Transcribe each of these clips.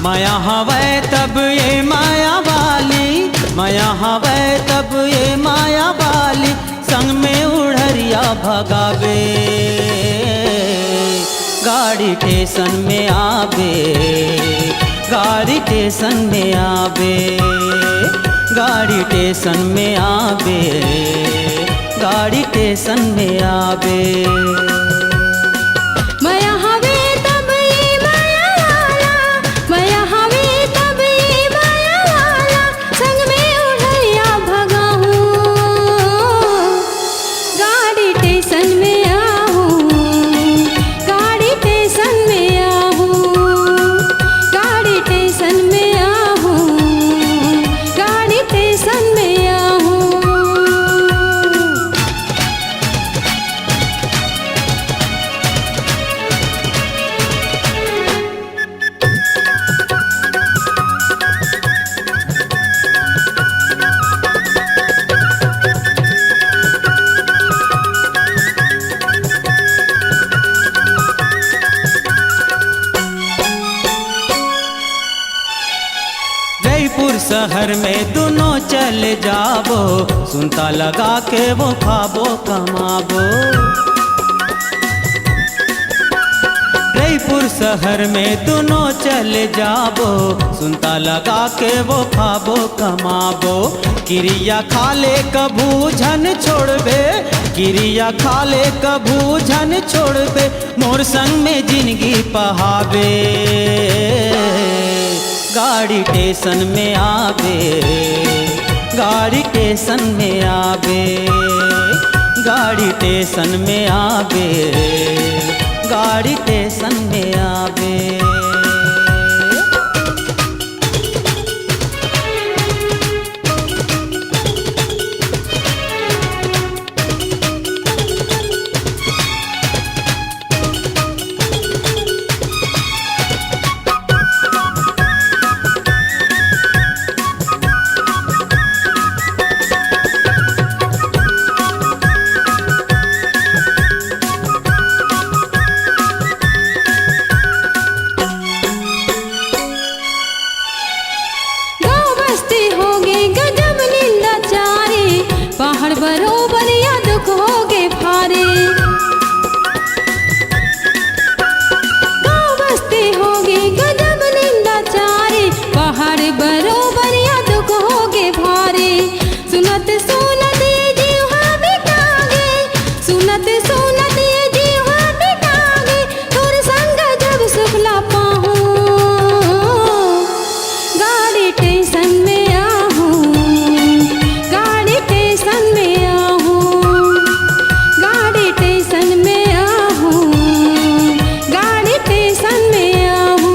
माया हवै तब ये माया वाली, माया हवै तब ये माया वाली, संग में उड़हरिया भगावे, गाड़ी स्टेशन में आवे, गाड़ी स्टेशन में आवे, गाड़ी स्टेशन में आवे, गाड़ी स्टेशन में आवे। माया हवे तब ये माया वाला, माया हवे तब ये माया वाला, संग में उड़हरिया भगाऊं, गाड़ी स्टेशन में आहूं, गाड़ी स्टेशन में आहूं, गाड़ी स्टेशन में आहूं, गाड़ी स्टेशन में आहूं। जयपुर शहर में दोनों चले जाबो, सुनता लगा के वो खाबो कमाबो। जयपुर शहर में दोनों चले जाबो, सुनता लगा के वो खाबो कमाबो। क्रिया खाले कभू झन छोड़बे, क्रिया खाले कभू झन छोड़बे, मोर संग में जिंदगी पहावे, गाड़ी स्टेशन में आवे, गाड़ी स्टेशन में आवे, गाड़ी स्टेशन में आवे, गाड़ी स्टेशन में आवे। पहाड़ बरोबर या दुख होगे भारे, गाँव बस्ती होगी गजब निंदा चारे, पहाड़ बरोबर या दुख होगे भारे। सुनत सुनत ये जीवा बिटागे, सुनत सुनत ये जीवा बिटागे, तोर संग जब सुखला पाहूं, गाड़ी स्टेशन में आहूं, गाड़ी स्टेशन में आहूं, गाड़ी स्टेशन में आहूं, गाड़ी स्टेशन में आहूं।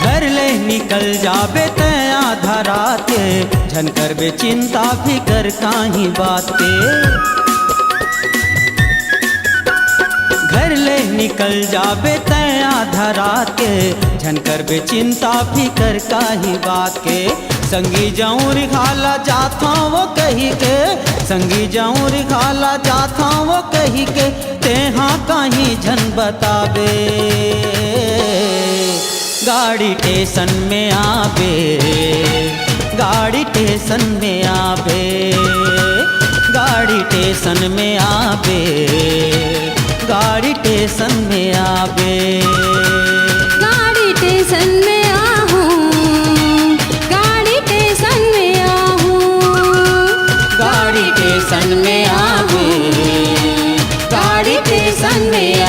घर ले निकल जाबे तया धराते, झन करबे चिंता फिकर काहीं बात के। घर ले निकल जाबे तया धराते, झन करबे चिंता फिकर काहीं बात के। संगी जाऊं रिखाला जाता वो कही के, संगी जाऊं रिखाला जाता वो कही के, तेहा काहीं झन बताबे, गाड़ी स्टेशन में आवे, गाड़ी स्टेशन में आवे, गाड़ी स्टेशन में आवे, गाड़ी स्टेशन में आवे। गाड़ी स्टेशन में आहूं, गाड़ी स्टेशन में आहूं, गाड़ी स्टेशन में आवे, गाड़ी स्टेशन में